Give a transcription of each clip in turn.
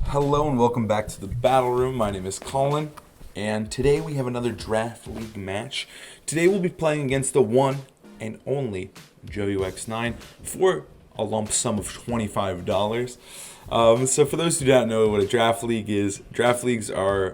Hello and welcome back to the Battle Room. My name is Colin, and today we have another Draft League match. Today we'll be playing against the one and only Joe UX9 for a lump sum of $25. So for those who don't know what a Draft League is, Draft Leagues are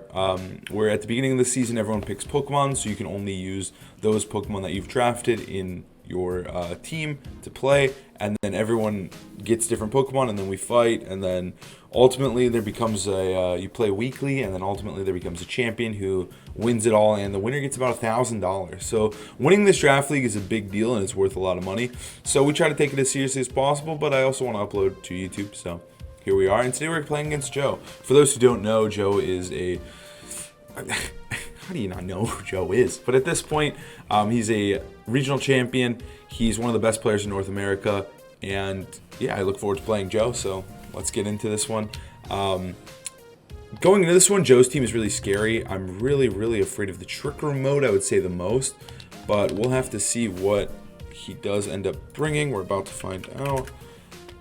where at the beginning of the season everyone picks Pokemon, so you can only use those Pokemon that you've drafted in your team to play, and then everyone gets different Pokemon, and then we fight, and then ultimately there becomes you play weekly, and then ultimately there becomes a champion who wins it all, and the winner gets about $1,000. So winning this draft league is a big deal, and it's worth a lot of money. So we try to take it as seriously as possible, but I also want to upload to YouTube, so here we are. And today we're playing against Joe. For those who don't know, Joe is a how do you not know who Joe is? But at this point, he's a regional champion. He's one of the best players in North America. And yeah, I look forward to playing Joe. So let's get into this one. Going into this one, Joe's team is really scary. I'm really afraid of the Trick Room mode, I would say the most. But we'll have to see what he does end up bringing. We're about to find out.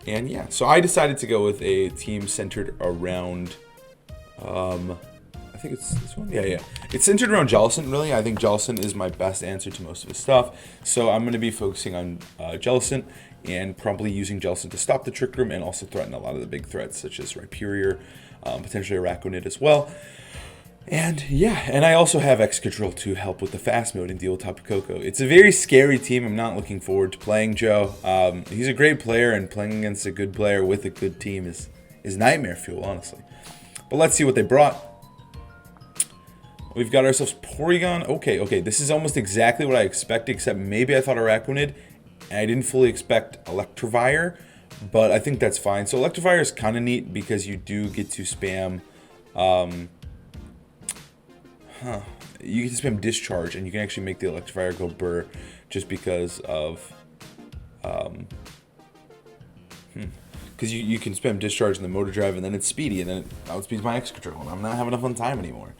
And yeah, so I decided to go with a team centered around... I think it's this one. Yeah. It's centered around Jellicent, really. I think Jellicent is my best answer to most of his stuff. So I'm going to be focusing on Jellicent and probably using Jellicent to stop the Trick Room and also threaten a lot of the big threats, such as Rhyperior, potentially Araquanid as well. And yeah, and I also have Excadrill to help with the fast mode and deal with Tapu Koko. It's a very scary team. I'm not looking forward to playing Joe. He's a great player, and playing against a good player with a good team is nightmare fuel, honestly. But let's see what they brought. We've got ourselves Porygon. Okay, this is almost exactly what I expected, except maybe I thought Araquanid, and I didn't fully expect Electivire, but I think that's fine. So Electivire is kind of neat because you do get to spam, you get to spam Discharge, and you can actually make the Electivire go burr just because of, because you can spam Discharge in the Motor Drive, and then it's speedy, and then it outspeeds my Excadrill, and I'm not having enough fun time anymore.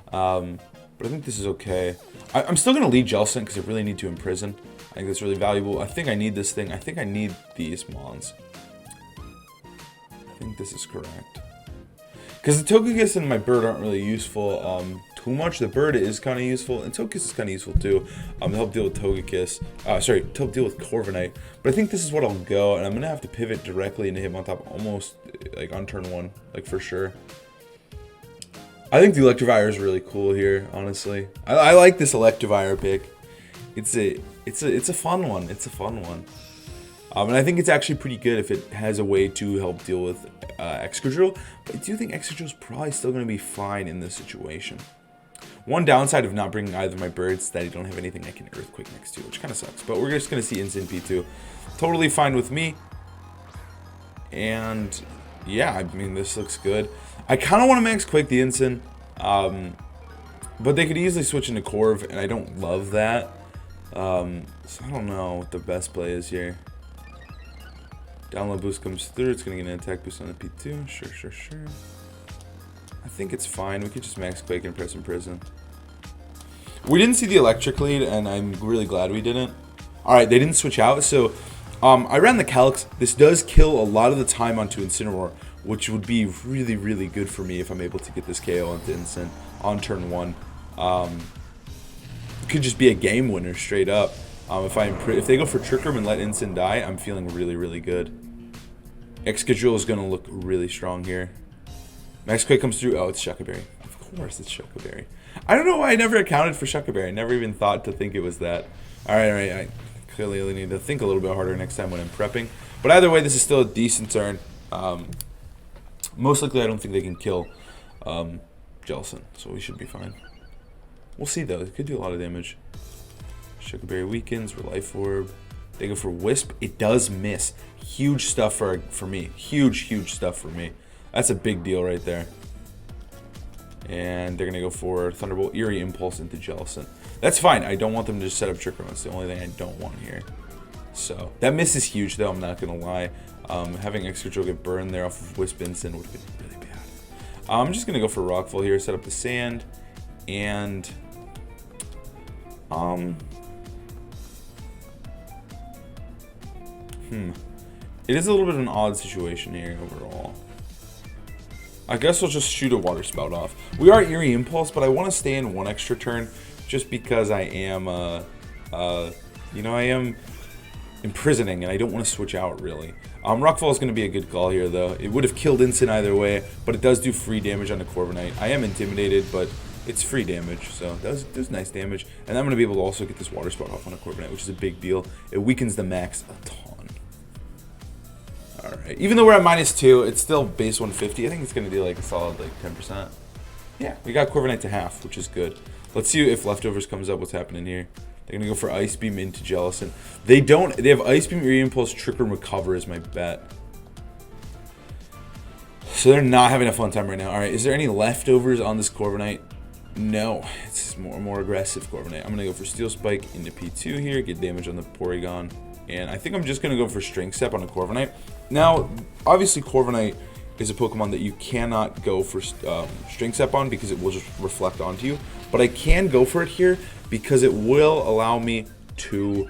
But I think this is okay. I'm still going to lead Jellicent because I really need to imprison. I think that's really valuable. I think I need this thing. I think I need these Mons. I think this is correct. Because the Togekiss and my bird aren't really useful too much. The bird is kind of useful, and Togekiss is kind of useful too to help deal with Togekiss. To help deal with Corviknight. But I think this is what I'll go, and I'm going to have to pivot directly into Hitmontop almost like on turn one, like for sure. I think the Electivire is really cool here, honestly. I like this Electivire pick. It's a fun one. It's a fun one. And I think it's actually pretty good if it has a way to help deal with Excadrill. But I do think Excadrill is probably still going to be fine in this situation. One downside of not bringing either of my birds is that I don't have anything I can Earthquake next to, which kind of sucks. But we're just going to see Instant P2. Totally fine with me. And yeah, I mean, this looks good. I kind of want to max Quake the Instant, but they could easily switch into Corv, and I don't love that. So I don't know what the best play is here. Download boost comes through. It's going to get an attack boost on the P2. Sure. I think it's fine. We could just max Quake and press Imprison. We didn't see the Electric lead, and I'm really glad we didn't. Alright, they didn't switch out, so I ran the Calyx. This does kill a lot of the time onto Incineroar, which would be really good for me if I'm able to get this KO onto Instant on turn one. It could just be a game winner straight up. If they go for Trick Room and let Instant die, I'm feeling really good. Excadrill is going to look really strong here. Max Quake comes through. Oh, it's Shuckleberry. Of course it's Shuckleberry. I don't know why I never accounted for Shuckleberry. I never even thought to think it was that. Alright. I clearly need to think a little bit harder next time when I'm prepping. But either way, this is still a decent turn. Most likely, I don't think they can kill Jellicent, so we should be fine. We'll see, though. It could do a lot of damage. Shuckleberry weakens, Life Orb. They go for Wisp. It does miss. Huge stuff for me. Huge stuff for me. That's a big deal right there. And they're going to go for Thunderbolt, Eerie Impulse into Jellicent. That's fine. I don't want them to just set up Trick Room. That's the only thing I don't want here. So, that miss is huge, though. I'm not going to lie. Having Excadrill get burned there off of Wisp Instant would have been really bad. I'm just going to go for Rockfall here, set up the Sand, and it is a little bit of an odd situation here overall. I guess I'll just shoot a water spout off. We are Eerie Impulse, but I want to stay in one extra turn just because I am, you know, I am imprisoning and I don't want to switch out really. Rockfall is going to be a good call here though. It would have killed Instant either way, but it does do free damage on the Corviknight. I am intimidated, but it's free damage, so it does nice damage. And I'm going to be able to also get this water spout off on a Corviknight, which is a big deal. It weakens the max a ton. Alright, even though we're at -2, it's still base 150. I think it's going to do like a solid like 10%. Yeah, we got Corviknight to half, which is good. Let's see if Leftovers comes up, what's happening here. They're going to go for Ice Beam into Jellicent. They have Ice Beam, Eerie Impulse, Trick Room, Recover is my bet. So they're not having a fun time right now. Alright, is there any Leftovers on this Corviknight? No, it's more aggressive Corviknight. I'm going to go for Steel Spike into P2 here, get damage on the Porygon. And I think I'm just going to go for Strength Step on a Corviknight. Now, obviously Corviknight is a Pokemon that you cannot go for Strength Step on because it will just reflect onto you. But I can go for it here because it will allow me to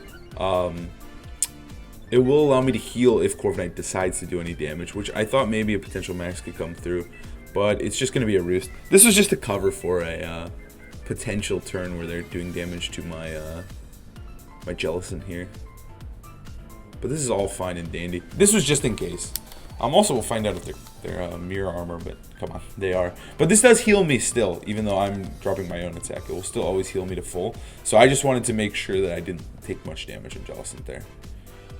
heal if Corviknight decides to do any damage, which I thought maybe a potential max could come through. But it's just going to be a roost. This was just a cover for a potential turn where they're doing damage to my my Jellicent here. But this is all fine and dandy. This was just in case. Also, we'll find out if they're mirror armor, but come on, they are. But this does heal me still, even though I'm dropping my own attack. It will still always heal me to full. So I just wanted to make sure that I didn't take much damage on Jellicent there.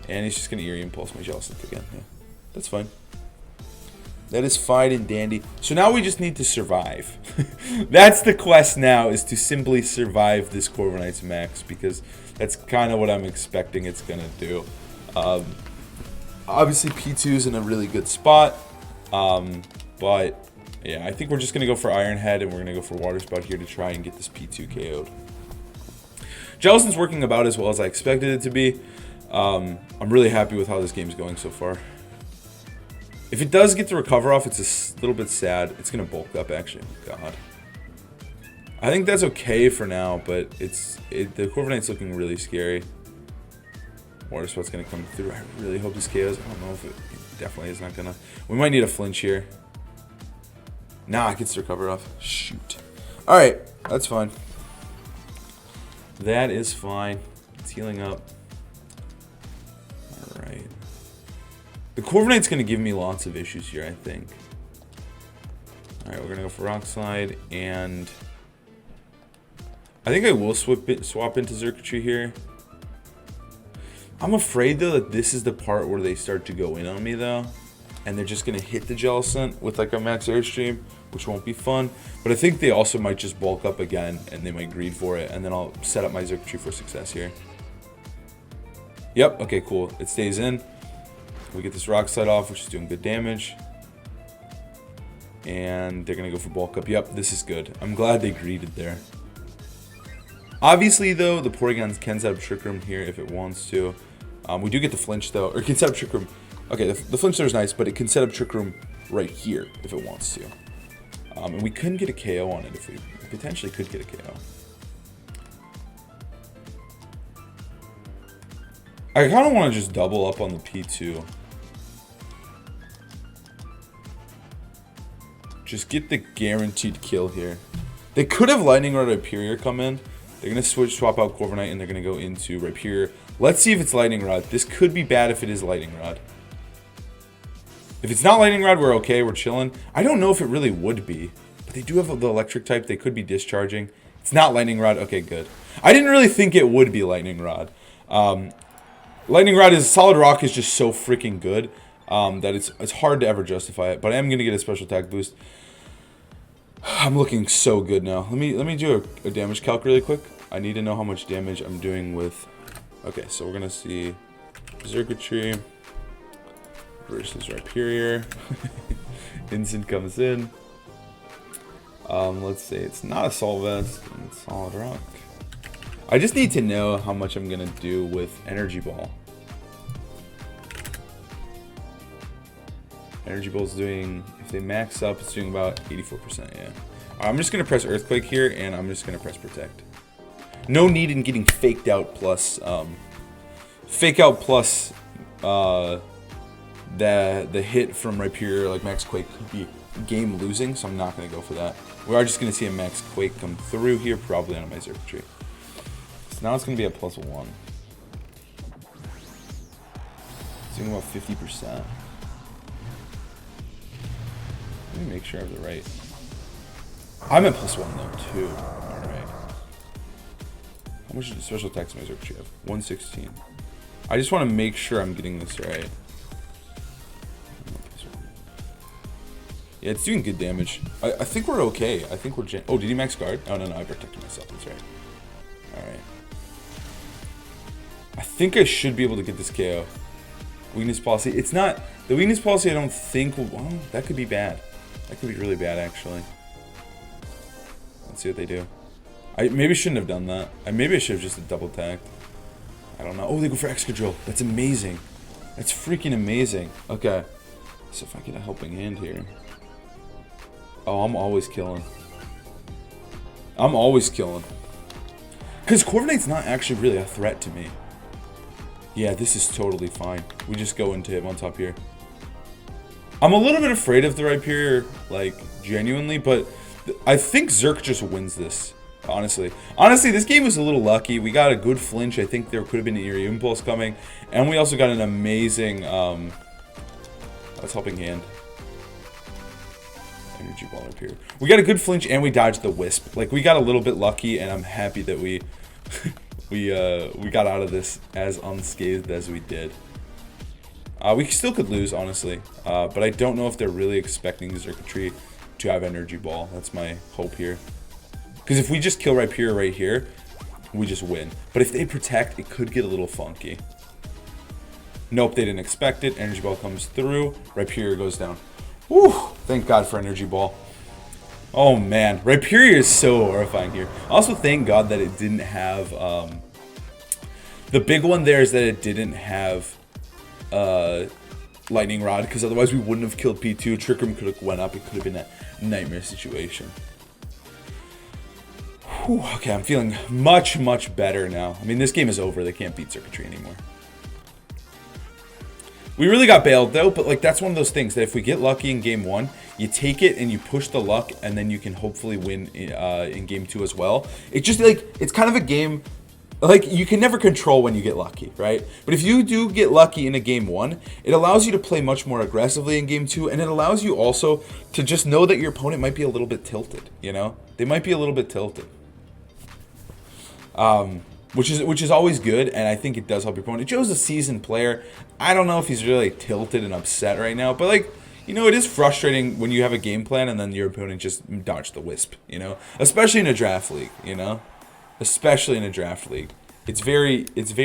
And he's just going to Eerie Impulse my Jellicent again. Yeah, that's fine. That is fine and dandy. So now we just need to survive. That's the quest now, is to simply survive this Corviknight's max, because that's kind of what I'm expecting it's going to do. Obviously P2's in a really good spot, but yeah, I think we're just going to go for Iron Head and we're going to go for Water Spout here to try and get this P2 KO'd. Jellicent's working about as well as I expected it to be. I'm really happy with how this game's going so far. If it does get the recover off, it's a little bit sad. It's going to bulk up, actually. God. I think that's okay for now, but the Corviknight's looking really scary. Water Spout's going to come through. I really hope this KOs. I don't know if it definitely is not going to. We might need a flinch here. Nah, it gets the recover off. Shoot. Alright, that's fine. That is fine. It's healing up. Alright. The Corviknight's going to give me lots of issues here, I think. Alright, we're going to go for Rock Slide, and I think I will swap into Xurkitree here. I'm afraid, though, that this is the part where they start to go in on me, though. And they're just going to hit the Jellicent with, like, a Max Airstream, which won't be fun. But I think they also might just bulk up again, and they might greed for it. And then I'll set up my Xurkitree for success here. Yep, okay, cool. It stays in. We get this Rock Slide off, which is doing good damage. And they're going to go for bulk up. Yep, this is good. I'm glad they greeted there. Obviously, though, the Porygon can set up Trick Room here if it wants to. We do get the flinch, though. Or it can set up Trick Room. Okay, the flinch there is nice, but it can set up Trick Room right here if it wants to. And we couldn't get a KO on it if we potentially could get a KO. I kind of want to just double up on the P2. Just get the guaranteed kill here. They could have Lightning Rod Rhyperior come in. They're going to swap out Corviknight and they're going to go into Rhyperior. Let's see if it's Lightning Rod. This could be bad if it is Lightning Rod. If it's not Lightning Rod, we're okay. We're chilling. I don't know if it really would be. But they do have the electric type. They could be discharging. It's not Lightning Rod. Okay, good. I didn't really think it would be Lightning Rod. Lightning Rod is Solid Rock is just so freaking good that it's hard to ever justify it. But I am going to get a special attack boost. I'm looking so good now. Let me do a damage calc really quick. I need to know how much damage I'm doing with. Okay, so we're gonna see Xurkitree versus Rhyperior. Instant comes in. Let's say it's not a Assault Vest and it's Solid Rock. I just need to know how much I'm gonna do with Energy Ball. Energy Ball's doing, if they max up, it's doing about 84%, yeah. I'm just going to press Earthquake here, and I'm just going to press Protect. No need in getting Faked Out plus, Fake Out plus, the hit from Rhyperior, like Max Quake, could be game losing, so I'm not going to go for that. We are just going to see a max Quake come through here, probably on my circuitry. So now it's going to be a +1. It's doing about 50%. Let me make sure I have the right. I'm at +1 though, too. Alright. How much did special attacks my circuitry have? 116. I just want to make sure I'm getting this right. Yeah, it's doing good damage. I think we're okay. I think we're oh, did he max guard? Oh, no, I protected myself. That's right. Alright. I think I should be able to get this KO. Weakness policy. It's not... The weakness policy I don't think will... Well, that could be bad. That could be really bad, actually. Let's see what they do. I maybe shouldn't have done that. Maybe I should have just double tagged. I don't know. Oh, they go for Excadrill. That's amazing. That's freaking amazing. Okay. So if I get a helping hand here... Oh, I'm always killing. I'm always killing. Because Corviknight's not actually really a threat to me. Yeah, this is totally fine. We just go into him on top here. I'm a little bit afraid of the Rhyperior, like, genuinely, but I think Zerk just wins this, honestly. Honestly, this game was a little lucky. We got a good flinch. I think there could have been an Eerie Impulse coming. And we also got an amazing, that's helping hand. Energy ball up here. We got a good flinch and we dodged the wisp. Like, we got a little bit lucky, and I'm happy that we we got out of this as unscathed as we did. We still could lose, honestly, but I don't know if they're really expecting Circuitry to have Energy Ball. That's my hope here. Because if we just kill Rhyperior right here, we just win. But if they protect, it could get a little funky. Nope, they didn't expect it. Energy Ball comes through. Rhyperior goes down. Whew, thank God for Energy Ball. Oh man, Rhyperior is so horrifying here. Also, thank God that it didn't have, the big one there is that it didn't have, Lightning Rod, because otherwise we wouldn't have killed P2. Trick Room could have went up. It could have been a nightmare situation. Whew, okay, I'm feeling much, much better now. I mean, this game is over. They can't beat Circuitry anymore. We really got bailed though, but like that's one of those things that if we get lucky in game 1, you take it and you push the luck, and then you can hopefully win in game 2 as well. It's just like, it's kind of a game, like you can never control when you get lucky, right? But if you do get lucky in a game 1, it allows you to play much more aggressively in game 2, and it allows you also to just know that your opponent might be a little bit tilted, you know? They might be a little bit tilted. Which is always good, and I think it does help your opponent. Joe's a seasoned player. I don't know if he's really tilted and upset right now, but like, you know, it is frustrating when you have a game plan and then your opponent just dodged the wisp, you know? Especially in a draft league, you know? Especially in a draft league. It's very easy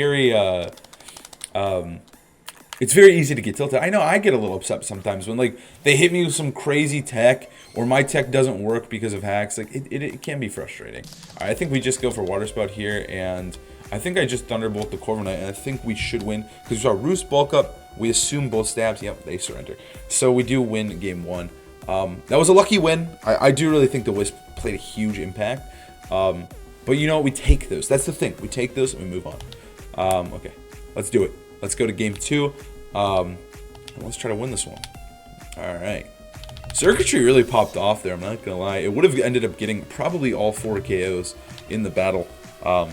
to get tilted. I know I get a little upset sometimes when like they hit me with some crazy tech, or my tech doesn't work because of hacks. Like it can be frustrating. All right, I think we just go for Water Spout here, and I think I just Thunderbolt the Corviknight, and I think we should win because we saw Roost bulk up. We assume both stabs. Yep, they surrender. So we do win game 1. That was a lucky win. I do really think the Wisp played a huge impact. But you know what? We take those. That's the thing. We take those and we move on. Okay, let's do it. Let's go to game 2. Let's try to win this one. All right. Circuitry really popped off there. I'm not gonna lie. It would have ended up getting probably all 4 KOs in the battle. But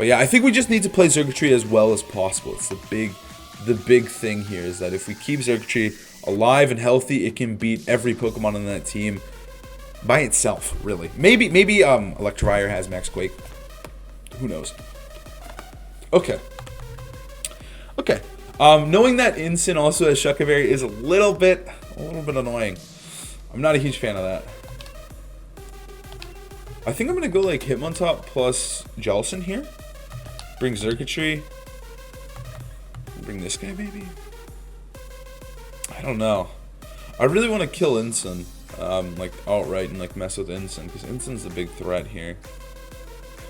yeah, I think we just need to play Circuitry as well as possible. It's the big thing here is that if we keep Circuitry alive and healthy, it can beat every Pokemon on that team by itself, really. Maybe Electivire has Max Quake. Who knows? Okay. Okay. Knowing that Incin also has Shucca Berry is a little bit annoying. I'm not a huge fan of that. I think I'm gonna go like Hitmontop plus Jellicent here. Bring Circuitry. Bring this guy maybe. I don't know. I really want to kill Incin, like outright, and like mess with Incin, because Incin's the big threat here.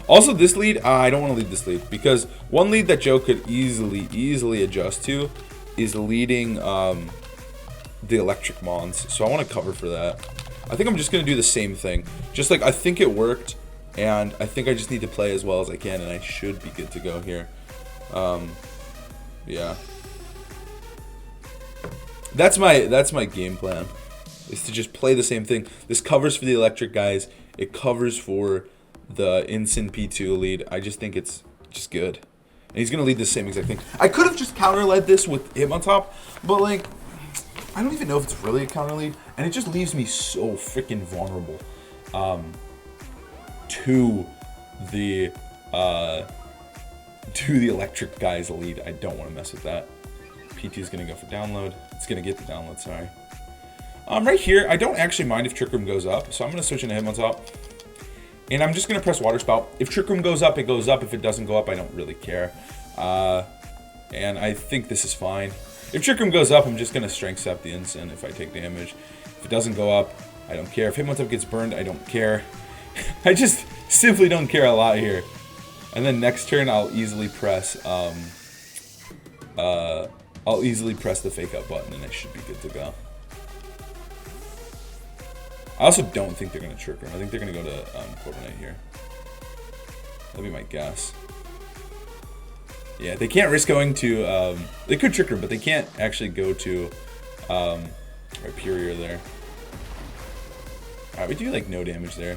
Also, this lead, I don't want to lead this lead, because one lead that Joe could easily adjust to is leading the Electric Mons. So I want to cover for that. I think I'm just going to do the same thing. Just like, I think it worked, and I think I just need to play as well as I can, and I should be good to go here. Yeah. That's my game plan. is to just play the same thing. This covers for the electric guys. It covers for the Instant P2 lead. I just think it's just good. And he's going to lead the same exact thing. I could have just counter-led this with him on top, but, like, I don't even know if it's really a counter lead. And it just leaves me so freaking vulnerable to the electric guy's lead. I don't want to mess with that. P2 is going to go for download. It's going to get the download, sorry. Right here, I don't actually mind if Trick Room goes up, so I'm going to switch into him on top. And I'm just going to press Water Spout. If Trick Room goes up, it goes up. If it doesn't go up, I don't really care. And I think this is fine. If Trick Room goes up, I'm just going to Strength Step the Instant if I take damage. If it doesn't go up, I don't care. If Hitmontop gets burned, I don't care. I just simply don't care a lot here. And then next turn, I'll easily press the Fake Out button, and I should be good to go. I also don't think they're going to Trick Room. I think they're going to go to Corviknight here. That'll be my guess. Yeah, they can't risk going to... they could Trick Room, but they can't actually go to Rhyperior there. Alright, we do like no damage there.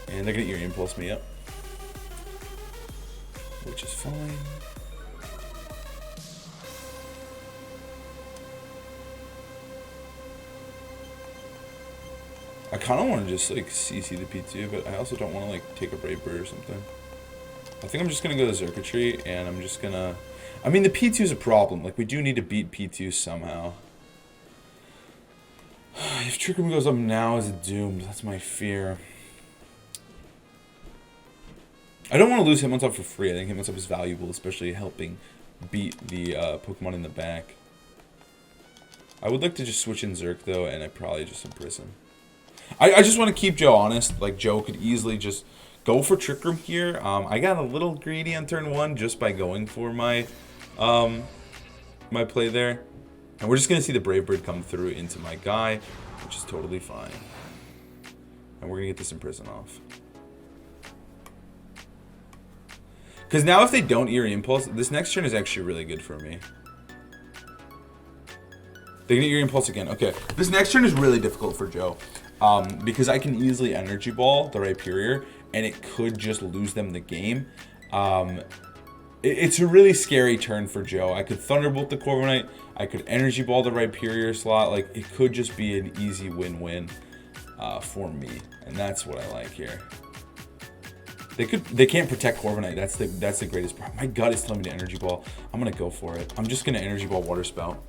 And they're going to Eerie Impulse me up. Which is fine. I kind of want to just like CC the P2, but I also don't want to like take a Brave Bird or something. I think I'm just going to go to Circuitry, and I'm just going to... I mean, the P2 is a problem. Like, we do need to beat P2 somehow. If Trick Room goes up now, is it doomed? That's my fear. I don't want to lose Hitmontop for free. I think Hitmontop is valuable, especially helping beat the Pokemon in the back. I would like to just switch in Zerk, though, and I probably just imprison. I just want to keep Joe honest. Like, Joe could easily just go for Trick Room here. I got a little greedy on turn 1 just by going for my my play there. And we're just going to see the Brave Bird come through into my guy, which is totally fine. And we're going to get this Imprison off. Because now if they don't Eerie Impulse, this next turn is actually really good for me. They're going to Eerie Impulse again. Okay, this next turn is really difficult for Joe. Because I can easily Energy Ball the Rhyperior, and it could just lose them the game. It's a really scary turn for Joe. I could Thunderbolt the Corviknight, I could Energy Ball the Rhyperior slot. Like, it could just be an easy win-win for me, and that's what I like here. They can't protect Corviknight. That's the greatest part. My gut is telling me to Energy Ball. I'm gonna go for it. I'm just gonna Energy Ball Water Spout.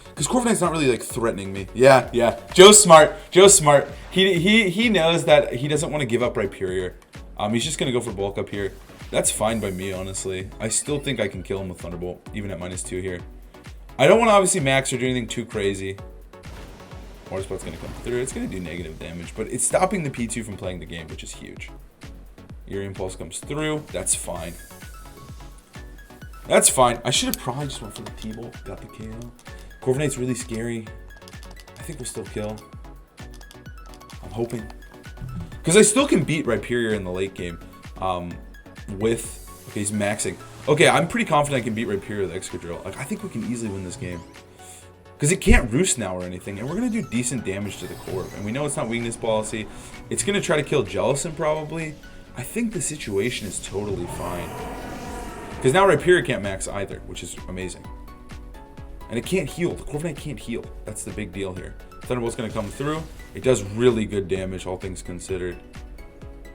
Because Corviknight's not really, like, threatening me. Yeah. Joe's smart. He knows that he doesn't want to give up Rhyperior. He's just going to go for Bulk Up here. That's fine by me, honestly. I still think I can kill him with Thunderbolt, even at -2 here. I don't want to obviously max or do anything too crazy. Water Spout's going to come through. It's going to do negative damage, but it's stopping the P2 from playing the game, which is huge. Eerie Impulse comes through. That's fine. That's fine. I should have probably just went for the T-Bolt. Got the KO. Corviknight's really scary. I think we'll still kill. I'm hoping. Because I still can beat Rhyperior in the late game. Okay, he's maxing. Okay, I'm pretty confident I can beat Rhyperior with Excadrill. Like, I think we can easily win this game. Because it can't Roost now or anything. And we're going to do decent damage to the Corv. And we know it's not weakness policy. It's going to try to kill Jellicent probably. I think the situation is totally fine. Because now Rhyperior can't max either, which is amazing. And it can't heal. The Corviknight can't heal. That's the big deal here. Thunderbolt's going to come through. It does really good damage, all things considered.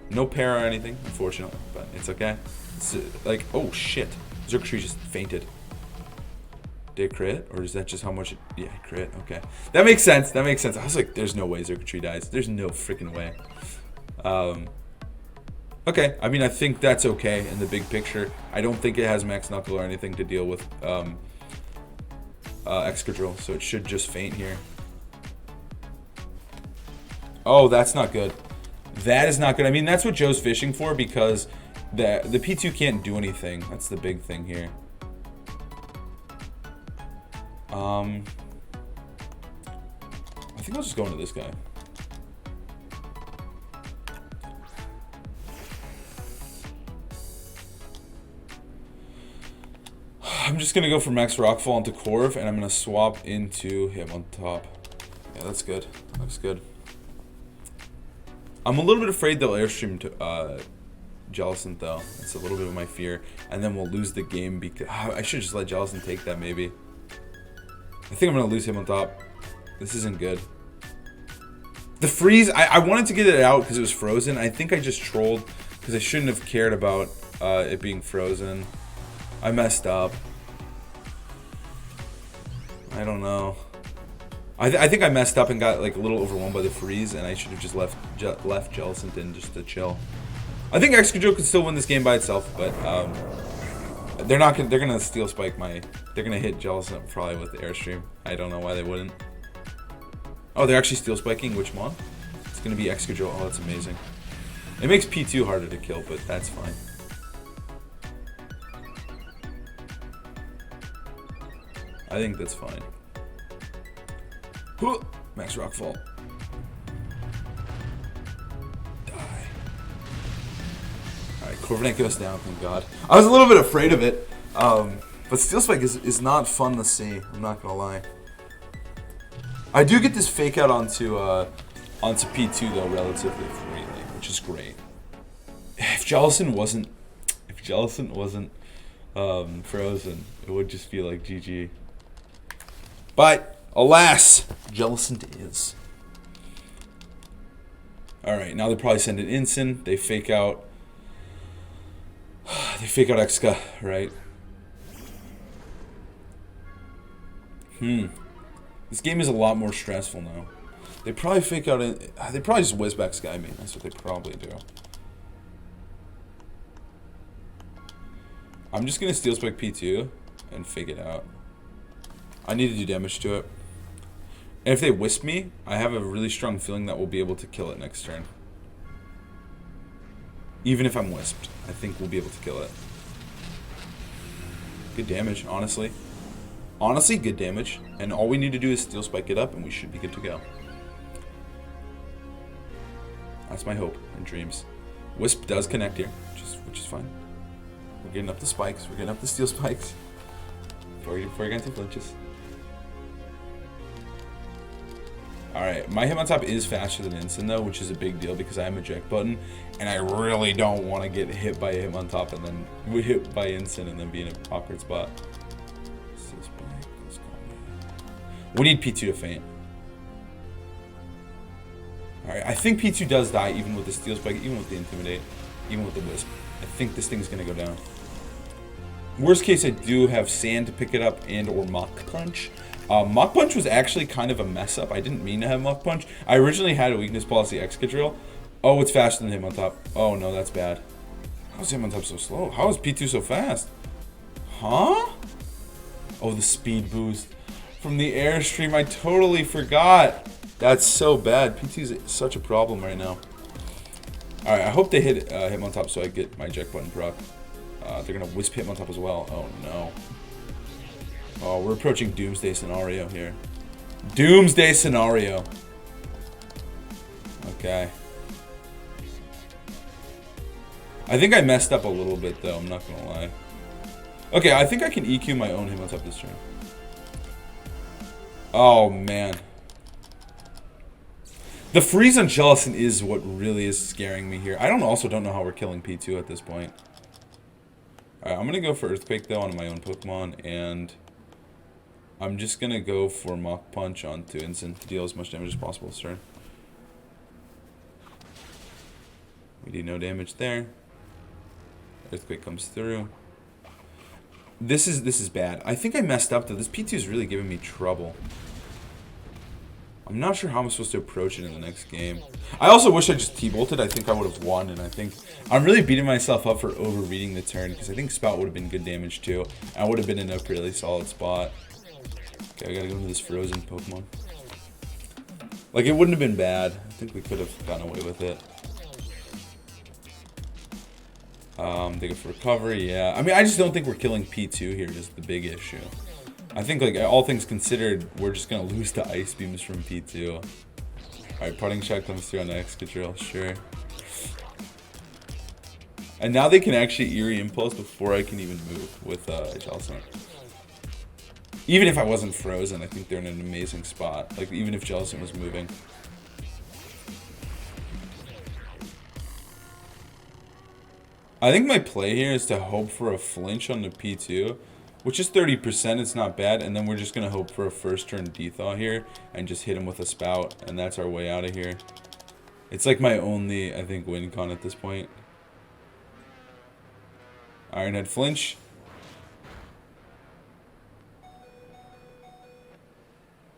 No para or anything, unfortunately, but it's okay. It's like, oh shit. Xurkitree just fainted. Did it crit? Or is that just how much it... Yeah, crit. Okay. That makes sense. I was like, there's no way Xurkitree dies. There's no freaking way. Okay. I mean, I think that's okay in the big picture. I don't think it has Max Knuckle or anything to deal with... Excadrill, so it should just faint here. Oh, that's not good. That is not good. I mean, that's what Joe's fishing for because the P2 can't do anything. That's the big thing here. I think I'll just go into this guy. I'm just going to go for Max Rockfall into Corv, and I'm going to swap into him on top. Yeah, that's good. Looks good. I'm a little bit afraid they'll airstream to Jellicent though. It's a little bit of my fear, and then we'll lose the game because I should just let Jellicent take that maybe. I think I'm gonna lose him on top. This isn't good. The freeze, I wanted to get it out because it was frozen. I think I just trolled because I shouldn't have cared about it being frozen. I messed up. I don't know. I think I messed up and got like a little overwhelmed by the freeze, and I should have just left Jellicent in just to chill. I think Excadrill could still win this game by itself, but they're not gonna. They're gonna Steel Spike my. They're gonna hit Jellicent probably with the Airstream. I don't know why they wouldn't. Oh, they're actually Steel Spiking which mon? It's gonna be Excadrill. Oh, that's amazing. It makes P2 harder to kill, but that's fine. I think that's fine. Max Rockfall. Die. Alright, Corviknight goes down, thank God. I was a little bit afraid of it. But Steel Spike is not fun to see, I'm not gonna lie. I do get this fake out onto P2 though relatively freely, which is great. If Jellicent wasn't frozen, it would just feel like GG. But alas, Jellicent is. Alright, now they probably send an Incin. They fake out Exca, right? This game is a lot more stressful now. They probably fake out they probably just whiz back Sky Main. That's what they probably do. I'm just gonna Steel Spike P2 and fake it out. I need to do damage to it. And if they wisp me, I have a really strong feeling that we'll be able to kill it next turn. Even if I'm wisped, I think we'll be able to kill it. Good damage, honestly. Honestly, good damage. And all we need to do is Steel Spike it up and we should be good to go. That's my hope and dreams. Wisp does connect here, which is fine. We're getting up the spikes. We're getting up the Steel Spikes. Before you get into flinches. Alright, my Hitmontop is faster than Incin though, which is a big deal because I have a eject button, and I really don't want to get hit by a Hitmontop and then we hit by Incin and then be in an awkward spot. We need P2 to faint. Alright, I think P2 does die even with the Steel Spike, even with the Intimidate, even with the Wisp. I think this thing's gonna go down. Worst case, I do have Sand to pick it up and or Mach Punch. Mach Punch was actually kind of a mess up. I didn't mean to have Mach Punch. I originally had a weakness policy Excadrill. Oh, it's faster than Hitmontop. Oh no, that's bad. How is Hitmontop so slow? How is P2 so fast? Huh? Oh, the speed boost from the Airstream. I totally forgot. That's so bad. P2 is such a problem right now. Alright, I hope they hit Hitmontop so I get my eject button proc. They're gonna wisp Hitmontop as well. Oh no. Oh, we're approaching Doomsday Scenario here. Doomsday Scenario. Okay. I think I messed up a little bit though, I'm not gonna lie. Okay, I think I can EQ my own Hitmontop this turn. Oh man. The freeze on Jellicent is what really is scaring me here. I also don't know how we're killing P2 at this point. Alright, I'm gonna go for Earthquake though on my own Pokemon, and I'm just gonna go for Mach Punch onto Incin to deal as much damage as possible this turn. We do no damage there. Earthquake comes through. This is bad. I think I messed up though. This P2 is really giving me trouble. I'm not sure how I'm supposed to approach it in the next game. I also wish I just T-bolted. I think I would have won, and I think I'm really beating myself up for overreading the turn because I think Spout would have been good damage too. I would have been in a really solid spot. Okay, I gotta go into this frozen Pokemon. Like, it wouldn't have been bad. I think we could have gotten away with it. They go for recovery, yeah. I mean, I just don't think we're killing P2 here, is the big issue. I think, like, all things considered, we're just gonna lose to Ice Beams from P2. Alright, Parting Shot comes through on the Excadrill, sure. And now they can actually Eerie Impulse before I can even move with Jellicent. Even if I wasn't frozen, I think they're in an amazing spot. Like, even if Jellicent was moving. I think my play here is to hope for a flinch on the P2, which is 30%. It's not bad. And then we're just going to hope for a first turn dethaw here and just hit him with a spout. And that's our way out of here. It's like my only, I think, win con at this point. Ironhead flinch.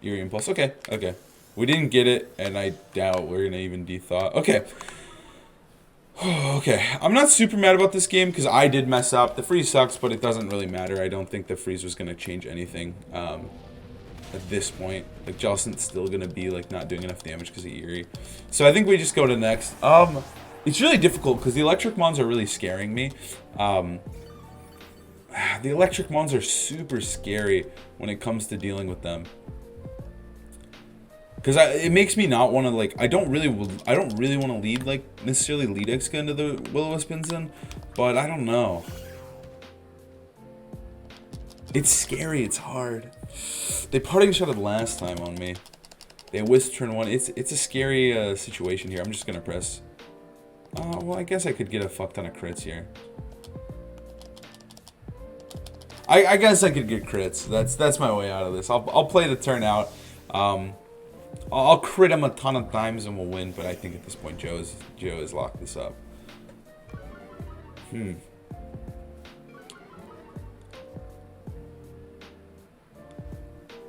Eerie Impulse. Okay, okay. We didn't get it, and I doubt we're going to even dethaw. Okay. Okay. I'm not super mad about this game because I did mess up. The freeze sucks, but it doesn't really matter. I don't think the freeze was going to change anything at this point. Like, Jellicent's still going to be, like, not doing enough damage because of Eerie. So I think we just go to next. It's really difficult because the electric mons are really scaring me. The electric mons are super scary when it comes to dealing with them. Because it makes me not want to, like, I don't really want to lead, like, necessarily lead Exca into the Will-O-Wisp Ensign, but I don't know. It's scary, it's hard. They parting shotted last time on me. They whisked turn 1. It's a scary situation here. I'm just going to press. Well, I guess I could get a fuck ton of crits here. I guess I could get crits. That's my way out of this. I'll play the turn out. I'll crit him a ton of times and we'll win, but I think at this point Joe has locked this up.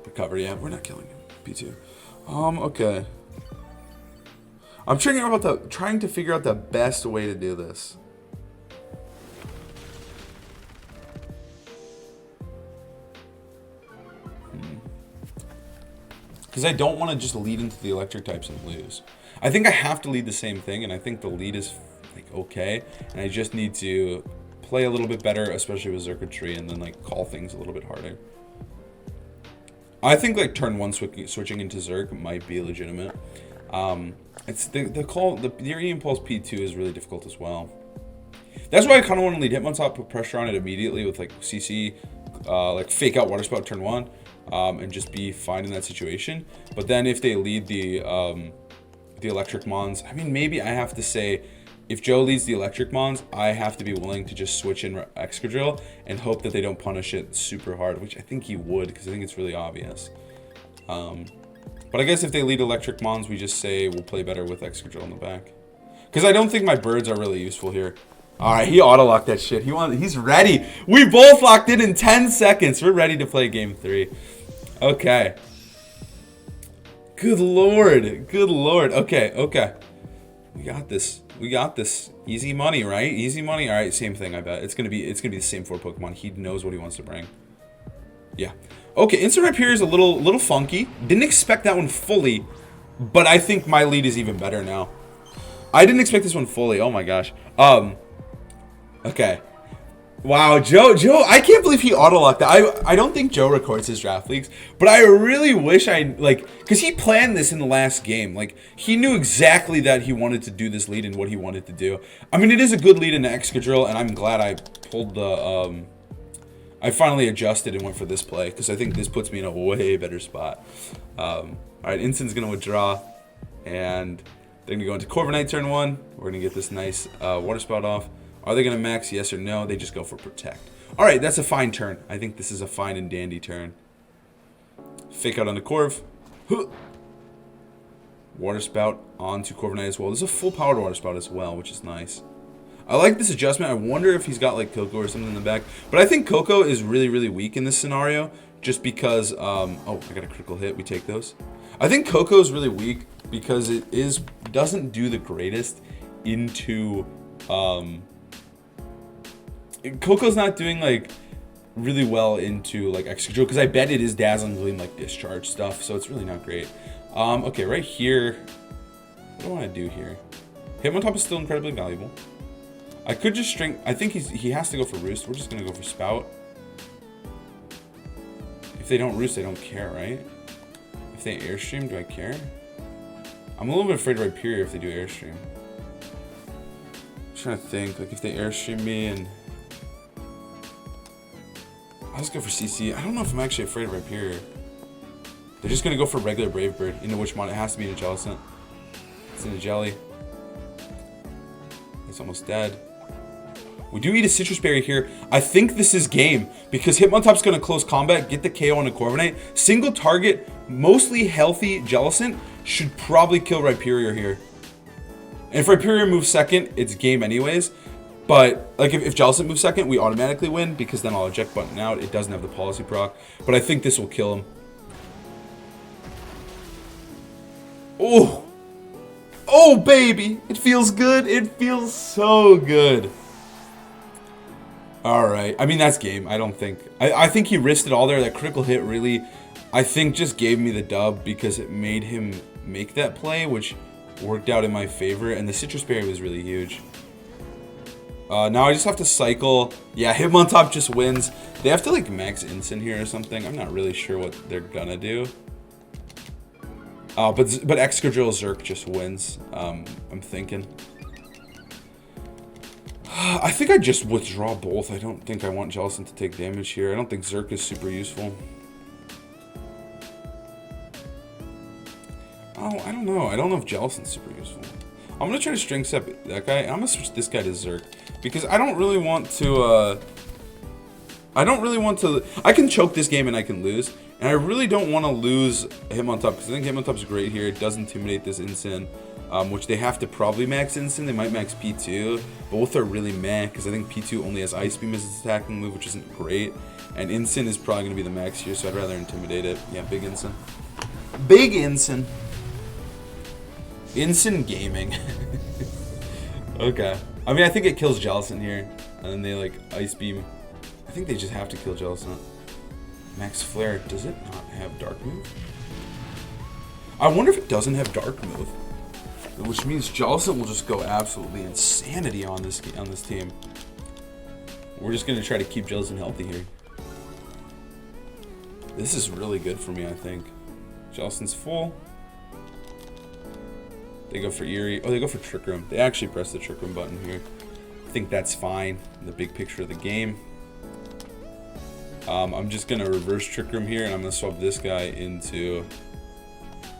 Recover, yeah, we're not killing him. P2. Okay. I'm trying to figure out the best way to do this. Because I don't want to just lead into the electric types and lose. I think I have to lead the same thing, and I think the lead is, like, okay. And I just need to play a little bit better, especially with Circuitry, and then, like, call things a little bit harder. I think, like, turn 1 switching into Zerk might be legitimate. It's the Eerie Impulse P2 is really difficult as well. That's why I kind of want to lead Hitmontop, put pressure on it immediately with, like, CC, like, fake out Water Spout turn 1. And just be fine in that situation. But then if they lead the electric mons, I mean, maybe I have to say, if Joe leads the electric mons, I have to be willing to just switch in Excadrill and hope that they don't punish it super hard, which I think he would, because I think it's really obvious. But I guess if they lead electric mons, we just say we'll play better with Excadrill in the back. Because I don't think my birds are really useful here. Alright, he auto-locked that shit. He's ready. We both locked in 10 seconds. We're ready to play game 3. Okay. Good lord. Good lord. Okay, okay. We got this. We got this. Easy money, right? Easy money. Alright, same thing, I bet. It's gonna be the same 4 Pokemon. He knows what he wants to bring. Yeah. Okay, Instant Rip here is a little funky. Didn't expect that one fully, but I think my lead is even better now. I didn't expect this one fully. Oh my gosh. Okay. Wow, Joe, I can't believe he auto-locked that. I don't think Joe records his draft leagues, but I really wish because he planned this in the last game. Like, he knew exactly that he wanted to do this lead and what he wanted to do. I mean, it is a good lead in the Excadrill, and I'm glad I pulled the, I finally adjusted and went for this play, because I think this puts me in a way better spot. Alright, Instin's going to withdraw, and they're going to go into Corviknight turn 1. We're going to get this nice Water Spout off. Are they going to max? Yes or no? They just go for Protect. Alright, that's a fine turn. I think this is a fine and dandy turn. Fake out on the Corv. Water Spout onto Corviknight as well. This is a full-powered Water Spout as well, which is nice. I like this adjustment. I wonder if he's got, like, Coco or something in the back. But I think Coco is really, really weak in this scenario. Just because, oh, I got a critical hit. We take those. I think Coco is really weak because it doesn't do the greatest into, Coco's not doing, like, really well into, like, Excadrill, because I bet it is Dazzling Gleam, like, discharge stuff, so it's really not great. Okay, right here, what do I want to do here? Hitmontop is still incredibly valuable. I could just string, I think he has to go for Roost. We're just going to go for Spout. If they don't Roost, they don't care, right? If they Airstream, do I care? I'm a little bit afraid of Rhyperior if they do Airstream. I'm trying to think, like, if they Airstream me and... I'll just go for CC. I don't know if I'm actually afraid of Rhyperior. They're just going to go for regular Brave Bird. Into which one? It has to be in a Jellicent. It's in a Jelly. It's almost dead. We do eat a Citrus Berry here. I think this is game because Hitmontop's going to close combat, get the KO on a Corviknight. Single target, mostly healthy Jellicent should probably kill Rhyperior here. And if Rhyperior moves second, it's game anyways. But like if Jellicent moves second, we automatically win because then I'll eject button out. It doesn't have the policy proc. But I think this will kill him. Oh, oh baby, it feels good. It feels so good. All right, I mean that's game. I don't think I think he risked it all there. That critical hit really, I think, just gave me the dub because it made him make that play, which worked out in my favor. And the Citrus Berry was really huge. Now I just have to cycle. Yeah, Hitmontop just wins. They have to like max Instant here or something. I'm not really sure what they're gonna do. But Excadrill Zerk just wins. I'm thinking. I think I just withdraw both. I don't think I want Jellicent to take damage here. I don't think Zerk is super useful. Oh, I don't know. I don't know if Jellicent's super useful. I'm gonna try to string step that guy. And I'm gonna switch this guy to Zerk because I don't really want to. I can choke this game and I can lose. And I really don't want to lose Hitmontop because I think Hitmontop's great here. It does intimidate this Instant, which they have to probably max Instant. They might max P2. Both are really meh because I think P2 only has Ice Beam as its attacking move, which isn't great. And Instant is probably going to be the max here, so I'd rather intimidate it. Yeah, big Instant. Big Instant. Instant gaming. Okay. I mean, I think it kills Jellicent here. And then they like Ice Beam. I think they just have to kill Jellicent. Max Flare, does it not have Dark Move? I wonder if it doesn't have Dark Move. Which means Jellicent will just go absolutely insanity on this team. We're just going to try to keep Jellicent healthy here. This is really good for me, I think. Jellicent's full. They go for Eerie. Oh, they go for Trick Room. They actually press the Trick Room button here. I think that's fine in the big picture of the game. I'm just going to reverse Trick Room here, and I'm going to swap this guy into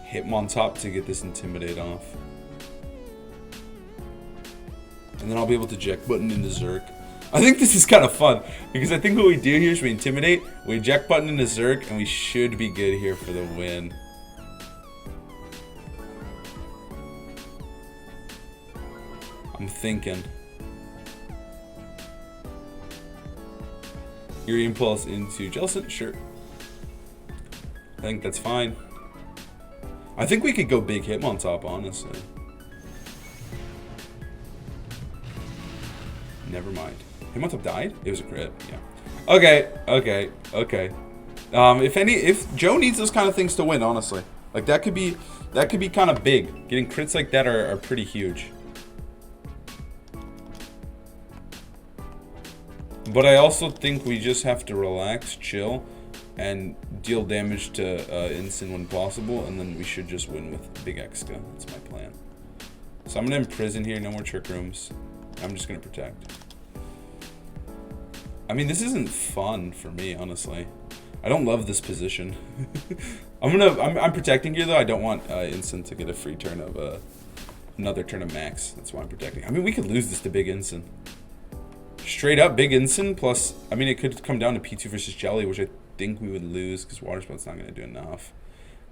Hitmontop to get this Intimidate off. And then I'll be able to eject button into Zerk. I think this is kind of fun, because I think what we do here is we Intimidate, we eject button into Zerk, and we should be good here for the win. I'm thinking. Eerie Impulse into Jellicent, sure. I think that's fine. I think we could go big Hitmontop, honestly. Never mind. Hitmontop died? It was a crit, yeah. Okay. If Joe needs those kind of things to win, honestly. Like that could be kind of big. Getting crits like that are pretty huge. But I also think we just have to relax, chill, and deal damage to Instant when possible, and then we should just win with Big Exca. That's my plan. So I'm going to Imprison here, no more Trick Rooms. I'm just going to Protect. I mean, this isn't fun for me, honestly. I don't love this position. I'm Protecting here, though. I don't want Instant to get a free turn of another turn of Max. That's why I'm Protecting. I mean, we could lose this to Big Instant. Straight up Big Instant plus, I mean, it could come down to P2 versus Jelly, which I think we would lose because Water Spout's not going to do enough.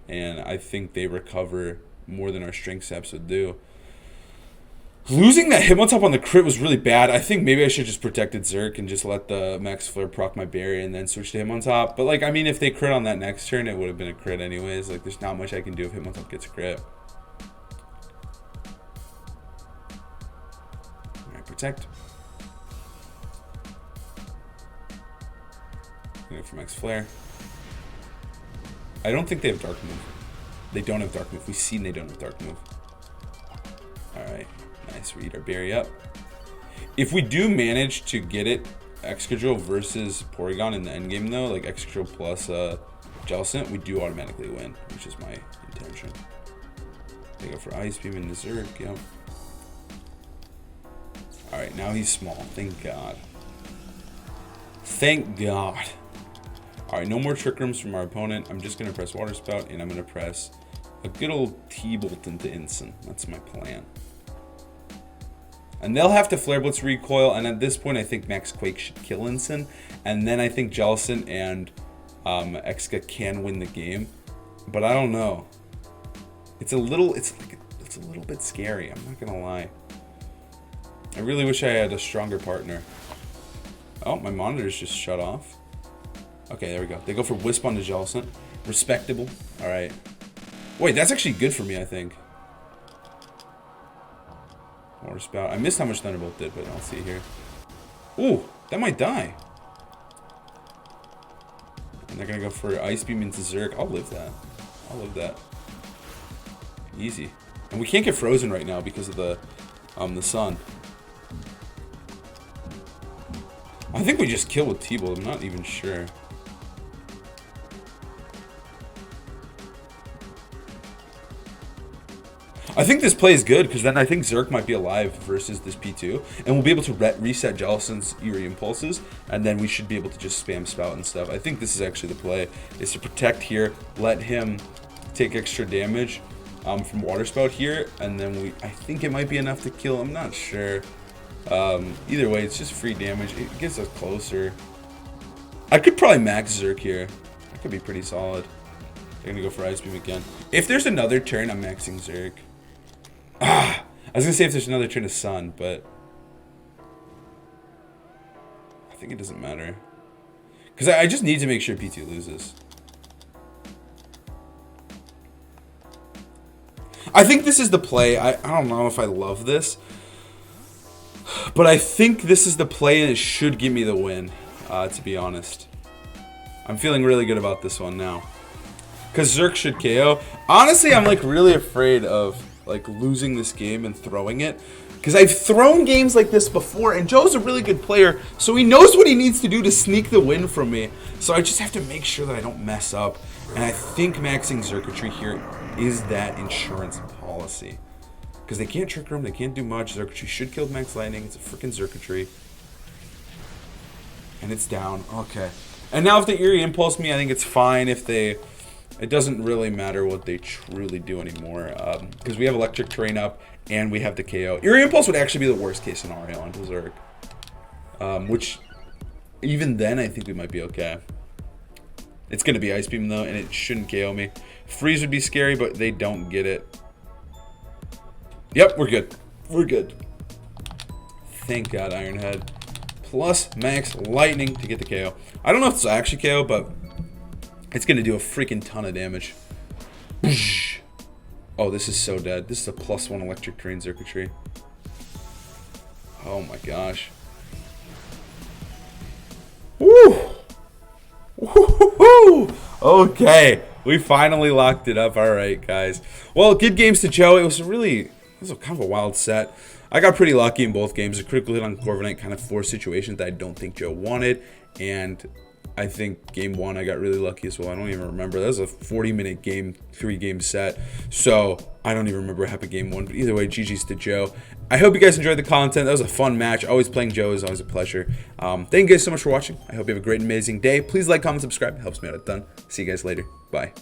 And I think they recover more than our String Steps would do. Losing that Hitmontop on the crit was really bad. I think maybe I should just protected Zerk and just let the Max Flare proc my berry and then switch to Hitmontop. But, like, I mean, if they crit on that next turn, it would have been a crit anyways. Like, there's not much I can do if Hitmontop gets a crit. Alright, Protect. Go for Max Flare. I don't think they have Dark Move. They don't have Dark Move. We've seen they don't have Dark Move. Alright. Nice. We eat our berry up. If we do manage to get it, Excadrill versus Porygon in the endgame, though, like Excadrill plus Jellicent, we do automatically win, which is my intention. They go for Ice Beam and Zerk. Yep. Alright, now he's small. Thank God. Thank God. All right, no more Trick Rooms from our opponent. I'm just going to press Water Spout, and I'm going to press a good old T-Bolt into Ensign. That's my plan. And they'll have to Flare Blitz recoil, and at this point, I think Max Quake should kill Ensign. And then I think Jellicent and Exca can win the game. But I don't know. It's a little bit scary, I'm not going to lie. I really wish I had a stronger partner. Oh, my monitor's just shut off. Okay, there we go. They go for Wisp on the Jellicent. Respectable. All right. Wait, that's actually good for me, I think. Water Spout. I missed how much Thunderbolt did, but I'll see here. Ooh, that might die. And they're going to go for Ice Beam into Zerg. I'll live that. I'll live that. Easy. And we can't get frozen right now because of the sun. I think we just kill with T-Bolt. I'm not even sure. I think this play is good because then I think Zerg might be alive versus this P2. And we'll be able to reset Jellicent's Eerie Impulses. And then we should be able to just spam Spout and stuff. I think this is actually the play. Is to protect here. Let him take extra damage from Water Spout here. And then I think it might be enough to kill. I'm not sure. Either way, it's just free damage. It gets us closer. I could probably max Zerg here. That could be pretty solid. They're going to go for Ice Beam again. If there's another turn, I'm maxing Zerg. I was going to say if there's another turn of Sun, but I think it doesn't matter. Because I just need to make sure P2 loses. I think this is the play. I don't know if I love this. But I think this is the play and it should give me the win, to be honest. I'm feeling really good about this one now. Because Zerg should KO. Honestly, I'm like really afraid of like losing this game and throwing it. Because I've thrown games like this before and Joe's a really good player. So he knows what he needs to do to sneak the win from me. So I just have to make sure that I don't mess up. And I think maxing Zergatry here is that insurance policy. Because they can't Trick Room, they can't do much. Zergatry should kill Max Lightning. It's a freaking Zergatry. And it's down. Okay. And now if they Eerie Impulse me, I think it's fine if they... It doesn't really matter what they truly do anymore. Because we have Electric Terrain up and we have the KO. Eerie Impulse would actually be the worst case scenario on Zerg. Which, even then, I think we might be okay. It's going to be Ice Beam though, and it shouldn't KO me. Freeze would be scary, but they don't get it. Yep, we're good. We're good. Thank God, Ironhead. Plus Max Lightning to get the KO. I don't know if it's actually KO, but it's going to do a freaking ton of damage. Oh, this is so dead. This is a +1 Electric Terrain Circuitry. Oh my gosh. Woo! Woo-hoo-hoo! Okay, we finally locked it up. All right, guys. Well, good games to Joe. It was kind of a wild set. I got pretty lucky in both games. A critical hit on Corviknight kind of forced situations that I don't think Joe wanted. And I think game one, I got really lucky as well. I don't even remember. That was a 40-minute game, 3-game set. So I don't even remember what happened game one. But either way, GG's to Joe. I hope you guys enjoyed the content. That was a fun match. Always playing Joe is always a pleasure. Thank you guys so much for watching. I hope you have a great, amazing day. Please like, comment, subscribe. It helps me out a ton. See you guys later. Bye.